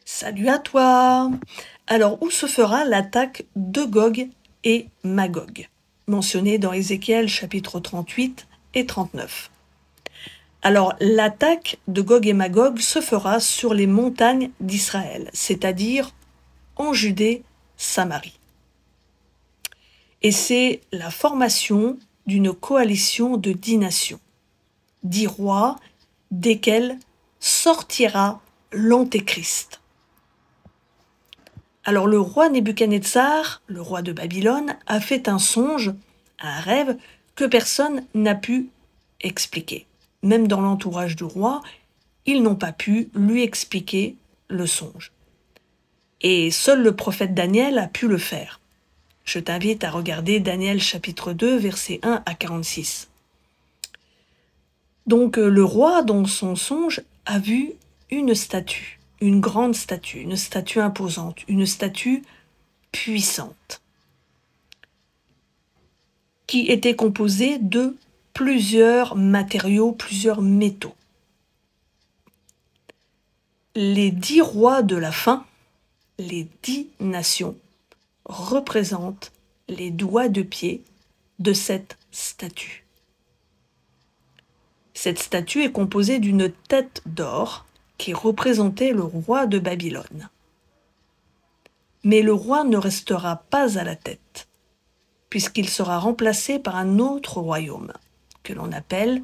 Salut à toi! Alors, où se fera l'attaque de Gog et Magog, mentionnée dans Ézéchiel chapitre 38 et 39? Alors, l'attaque de Gog et Magog se fera sur les montagnes d'Israël, c'est-à-dire en Judée, Samarie. Et c'est la formation d'une coalition de 10 nations, 10 rois, desquels sortira l'Antéchrist. Alors le roi Nebuchadnezzar, le roi de Babylone, a fait un songe, un rêve, que personne n'a pu expliquer. Même dans l'entourage du roi, ils n'ont pas pu lui expliquer le songe. Et seul le prophète Daniel a pu le faire. Je t'invite à regarder Daniel chapitre 2, versets 1 à 46. Donc le roi, dans son songe, a vu une statue, une grande statue, une statue imposante, une statue puissante, qui était composée de plusieurs matériaux, plusieurs métaux. Les 10 rois de la fin, les 10 nations, représentent les doigts de pied de cette statue. Cette statue est composée d'une tête d'or qui représentait le roi de Babylone. Mais le roi ne restera pas à la tête, puisqu'il sera remplacé par un autre royaume, que l'on appelle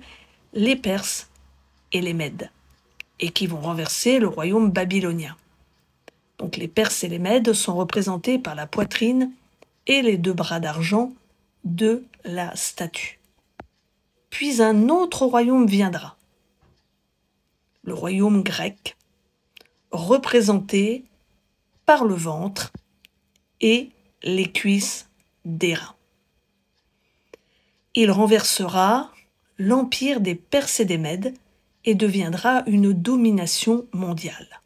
les Perses et les Mèdes, et qui vont renverser le royaume babylonien. Donc les Perses et les Mèdes sont représentés par la poitrine et les 2 bras d'argent de la statue. Puis un autre royaume viendra, le royaume grec, représenté par le ventre et les cuisses d'airain. Il renversera l'empire des Perses et des Mèdes et deviendra une domination mondiale.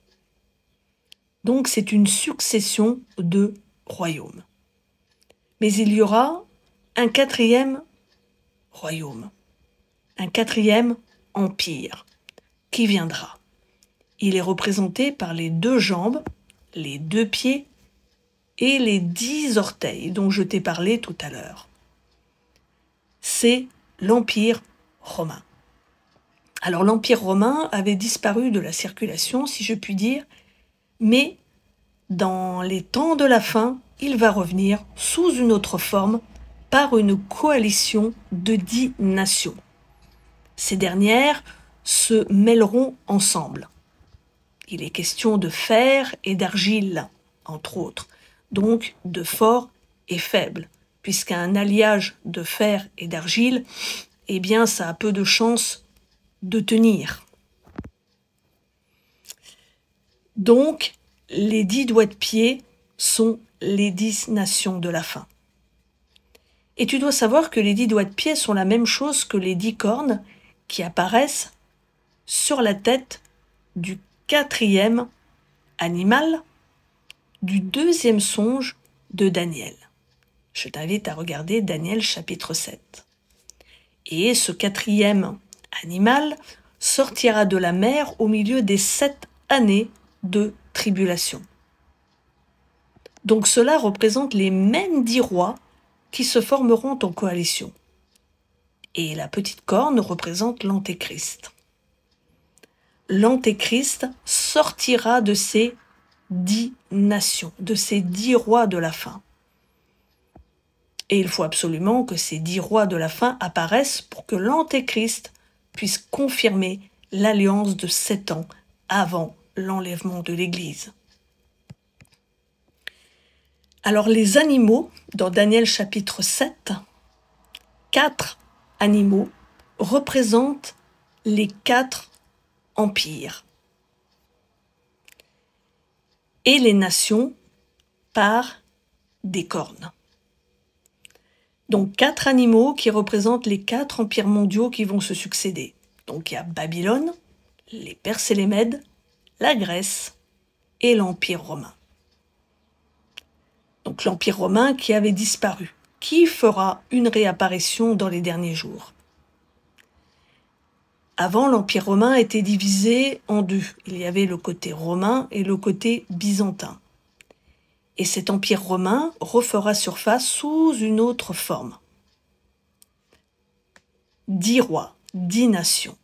Donc c'est une succession de royaumes. Mais il y aura un 4e royaume, un 4e empire qui viendra. Il est représenté par les 2 jambes, les 2 pieds et les 10 orteils dont je t'ai parlé tout à l'heure. C'est l'Empire romain. Alors l'Empire romain avait disparu de la circulation, si je puis dire, mais dans les temps de la fin, il va revenir sous une autre forme par une coalition de 10 nations. Ces dernières se mêleront ensemble. Il est question de fer et d'argile, entre autres, donc de fort et faible, puisqu'un alliage de fer et d'argile, eh bien, ça a peu de chances de tenir. Donc, les 10 doigts de pied sont les 10 nations de la fin. Et tu dois savoir que les 10 doigts de pied sont la même chose que les 10 cornes qui apparaissent sur la tête du 4e animal du 2e songe de Daniel. Je t'invite à regarder Daniel chapitre 7. Et ce 4e animal sortira de la mer au milieu des 7 années de tribulation. Donc cela représente les mêmes 10 rois qui se formeront en coalition. Et la petite corne représente l'Antéchrist. L'Antéchrist sortira de ces 10 nations, de ces 10 rois de la fin. Et il faut absolument que ces 10 rois de la fin apparaissent pour que l'Antéchrist puisse confirmer l'alliance de 7 ans avant l'enlèvement de l'Église. Alors les animaux, dans Daniel chapitre 7, 4 animaux représentent les 4 empires et les nations par des cornes. Donc 4 animaux qui représentent les 4 empires mondiaux qui vont se succéder. Donc il y a Babylone, les Perses et les Mèdes, la Grèce et l'Empire romain. Donc l'Empire romain qui avait disparu, qui fera une réapparition dans les derniers jours. Avant, l'Empire romain était divisé en deux. Il y avait le côté romain et le côté byzantin. Et cet empire romain refera surface sous une autre forme. 10 rois, 10 nations.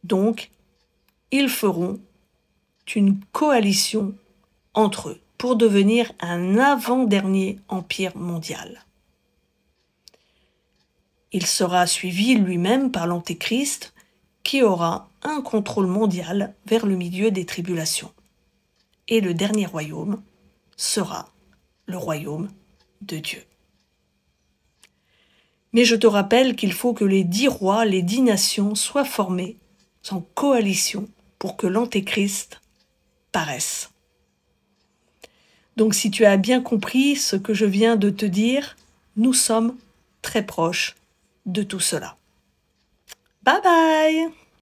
Donc, ils feront une coalition entre eux pour devenir un avant-dernier empire mondial. Il sera suivi lui-même par l'Antéchrist qui aura un contrôle mondial vers le milieu des tribulations. Et le dernier royaume sera le royaume de Dieu. Mais je te rappelle qu'il faut que les 10 rois, les 10 nations soient formés en coalition pour que l'Antéchrist paraisse. Donc si tu as bien compris ce que je viens de te dire, nous sommes très proches de tout cela. Bye bye!